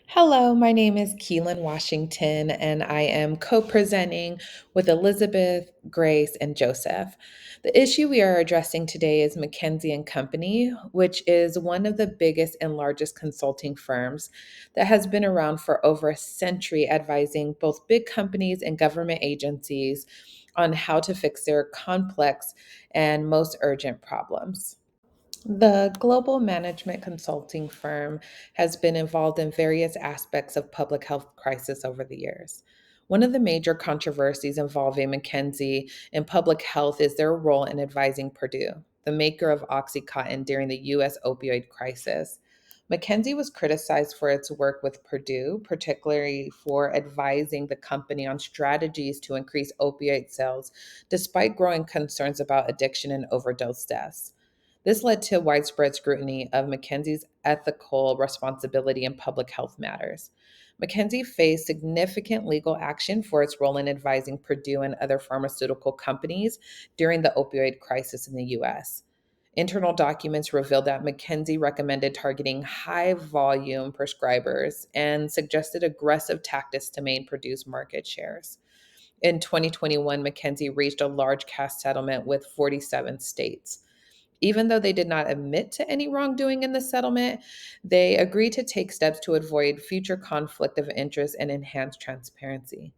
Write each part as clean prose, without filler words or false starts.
Hello, my name is Keelan Washington, and I am co presenting with Elizabeth, Grace, and Joseph. The issue we are addressing today is McKinsey and Company, which is one of the biggest and largest consulting firms that has been around for over a century, advising both big companies and government agencies on how to fix their complex and most urgent problems. The global management consulting firm has been involved in various aspects of public health crisis over the years. One of the major controversies involving McKinsey in public health is their role in advising Purdue, the maker of OxyContin during the US opioid crisis. McKinsey was criticized for its work with Purdue, particularly for advising the company on strategies to increase opioid sales, despite growing concerns about addiction and overdose deaths. This led to widespread scrutiny of McKinsey's ethical responsibility in public health matters. McKinsey faced significant legal action for its role in advising Purdue and other pharmaceutical companies during the opioid crisis in the US. Internal documents revealed that McKinsey recommended targeting high volume prescribers and suggested aggressive tactics to maintain Purdue's market shares. In 2021, McKinsey reached a large cash settlement with 47 states. Even though they did not admit to any wrongdoing in the settlement, they agreed to take steps to avoid future conflict of interest and enhance transparency.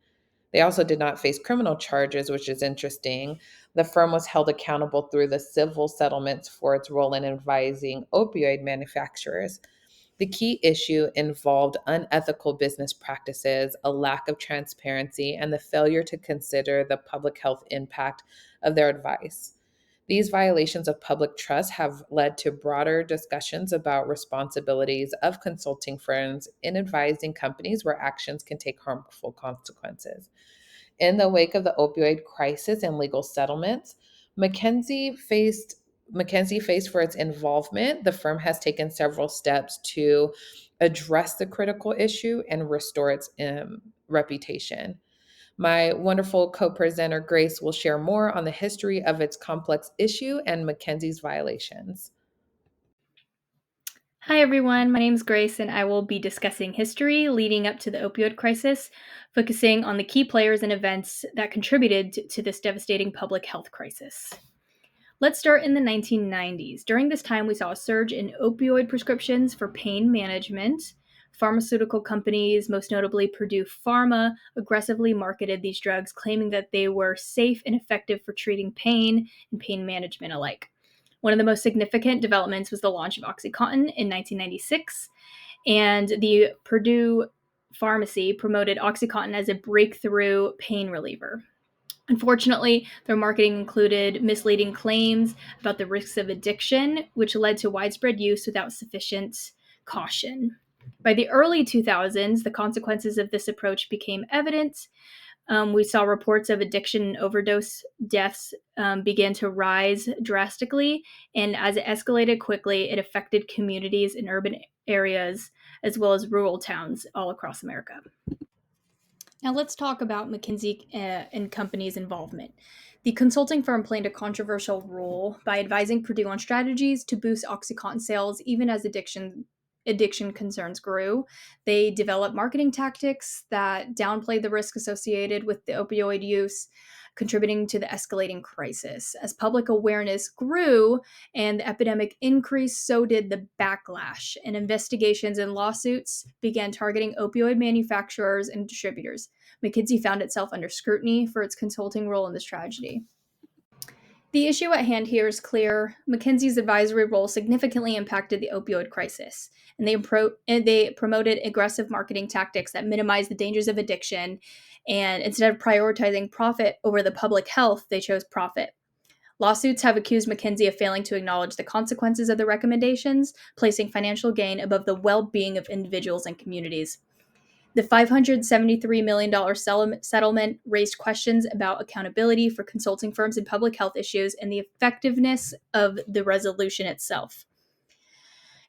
They also did not face criminal charges, which is interesting. The firm was held accountable through the civil settlements for its role in advising opioid manufacturers. The key issue involved unethical business practices, a lack of transparency, and the failure to consider the public health impact of their advice. These violations of public trust have led to broader discussions about responsibilities of consulting firms in advising companies where actions can take harmful consequences. In the wake of the opioid crisis and legal settlements, McKinsey faced McKinsey faced for its involvement. The firm has taken several steps to address the critical issue and restore its reputation. My wonderful co presenter, Grace, will share more on the history of its complex issue and McKinsey's violations. Hi, everyone. My name is Grace, and I will be discussing history leading up to the opioid crisis, focusing on the key players and events that contributed to this devastating public health crisis. Let's start in the 1990s. During this time, we saw a surge in opioid prescriptions for pain management. Pharmaceutical companies, most notably Purdue Pharma, aggressively marketed these drugs, claiming that they were safe and effective for treating pain and pain management alike. One of the most significant developments was the launch of OxyContin in 1996, and the Purdue pharmacy promoted OxyContin as a breakthrough pain reliever. Unfortunately, their marketing included misleading claims about the risks of addiction, which led to widespread use without sufficient caution. By the early 2000s, the consequences of this approach became evident. We saw reports of addiction and overdose deaths began to rise drastically, and as it escalated quickly, it affected communities in urban areas as well as rural towns all across America. Now let's talk about McKinsey and Company's involvement. The consulting firm played a controversial role by advising Purdue on strategies to boost OxyContin sales, even as addiction concerns grew. They developed marketing tactics that downplayed the risk associated with the opioid use, contributing to the escalating crisis. As public awareness grew and the epidemic increased, so did the backlash, and investigations and lawsuits began targeting opioid manufacturers and distributors. McKinsey found itself under scrutiny for its consulting role in this tragedy. The issue at hand here is clear. McKinsey's advisory role significantly impacted the opioid crisis, and they promoted aggressive marketing tactics that minimized the dangers of addiction. And instead of prioritizing profit over the public health, they chose profit. Lawsuits have accused McKinsey of failing to acknowledge the consequences of the recommendations, placing financial gain above the well being of individuals and communities. The $573 million settlement raised questions about accountability for consulting firms in public health issues and the effectiveness of the resolution itself.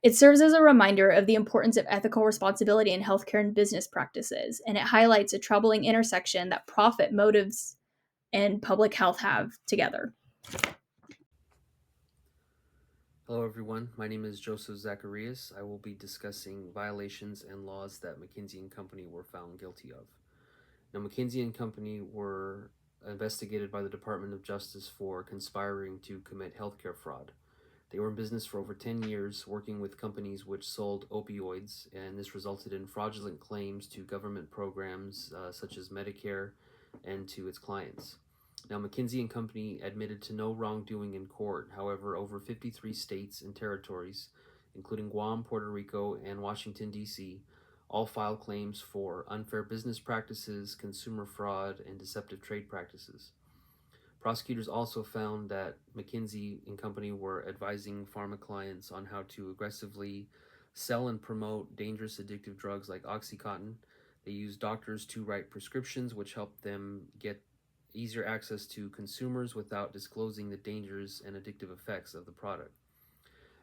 It serves as a reminder of the importance of ethical responsibility in healthcare and business practices, and it highlights a troubling intersection that profit motives and public health have together. Hello, everyone. My name is Joseph Zacharias. I will be discussing violations and laws that McKinsey and Company were found guilty of. Now, McKinsey and Company were investigated by the Department of Justice for conspiring to commit healthcare fraud. They were in business for over 10 years, working with companies which sold opioids, and this resulted in fraudulent claims to government programs such as Medicare and to its clients. Now, McKinsey and Company admitted to no wrongdoing in court. However, over 53 states and territories, including Guam, Puerto Rico, and Washington, D.C., all filed claims for unfair business practices, consumer fraud, and deceptive trade practices. Prosecutors also found that McKinsey and Company were advising pharma clients on how to aggressively sell and promote dangerous addictive drugs like Oxycontin. They used doctors to write prescriptions, which helped them get easier access to consumers without disclosing the dangers and addictive effects of the product.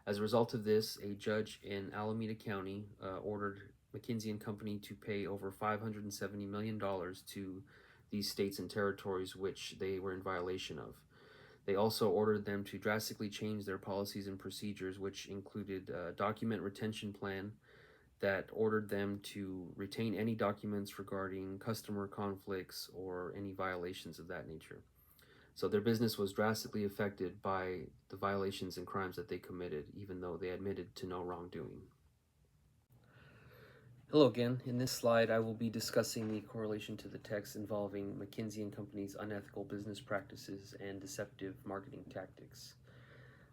As a result of this, a judge in Alameda County ordered McKinsey and Company to pay over $570 million to these states and territories which they were in violation of. They also ordered them to drastically change their policies and procedures, which included a document retention plan that ordered them to retain any documents regarding customer conflicts or any violations of that nature. So their business was drastically affected by the violations and crimes that they committed, even though they admitted to no wrongdoing. Hello again. In this slide, I will be discussing the correlation to the text involving McKinsey and Company's unethical business practices and deceptive marketing tactics.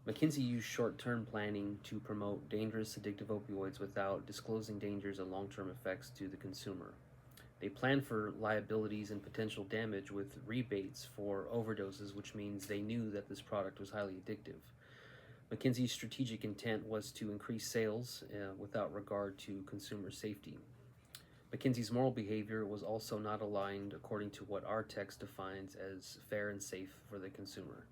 McKinsey used short-term planning to promote dangerous addictive opioids without disclosing dangers and long-term effects to the consumer. They planned for liabilities and potential damage with rebates for overdoses, which means they knew that this product was highly addictive. McKinsey's strategic intent was to increase sales without regard to consumer safety. McKinsey's moral behavior was also not aligned according to what our text defines as fair and safe for the consumer.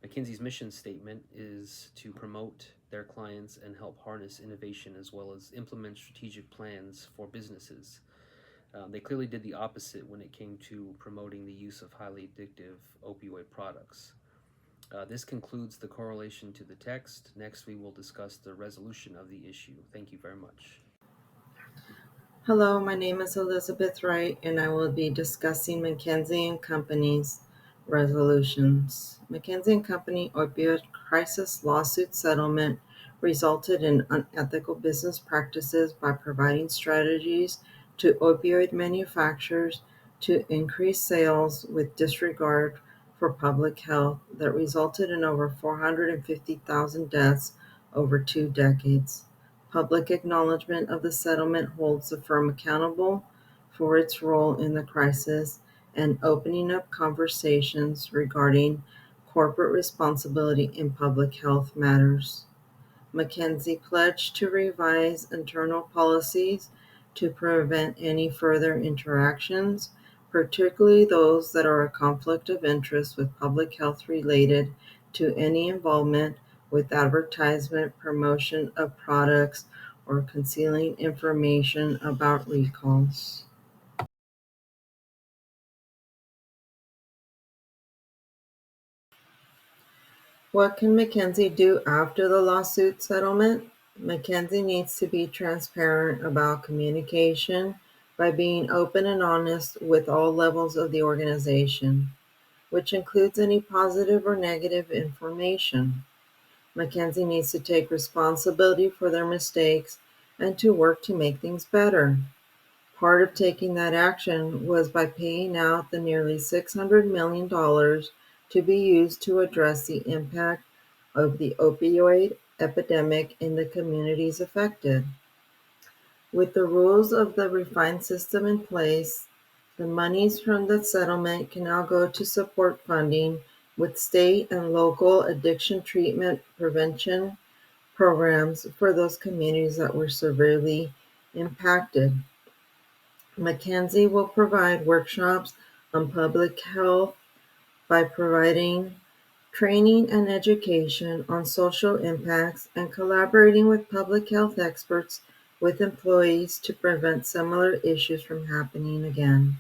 McKinsey's mission statement is to promote their clients and help harness innovation as well as implement strategic plans for businesses. They clearly did the opposite when it came to promoting the use of highly addictive opioid products. This concludes the correlation to the text. Next, we will discuss the resolution of the issue. Thank you very much. Hello, my name is Elizabeth Wright, and I will be discussing McKinsey and Company's resolutions. McKinsey and Company opioid crisis lawsuit settlement resulted in unethical business practices by providing strategies to opioid manufacturers to increase sales with disregard for public health that resulted in over 450,000 deaths over 2 decades. Public acknowledgement of the settlement holds the firm accountable for its role in the crisis and opening up conversations regarding corporate responsibility in public health matters. McKinsey pledged to revise internal policies to prevent any further interactions, particularly those that are a conflict of interest with public health related to any involvement with advertisement, promotion of products, or concealing information about recalls. What can McKinsey do after the lawsuit settlement? McKinsey needs to be transparent about communication by being open and honest with all levels of the organization, which includes any positive or negative information. McKinsey needs to take responsibility for their mistakes and to work to make things better. Part of taking that action was by paying out the nearly $600 million to be used to address the impact of the opioid epidemic in the communities affected. With the rules of the refined system in place, the monies from the settlement can now go to support funding with state and local addiction treatment prevention programs for those communities that were severely impacted. McKinsey will provide workshops on public health by providing training and education on social impacts and collaborating with public health experts with employees to prevent similar issues from happening again.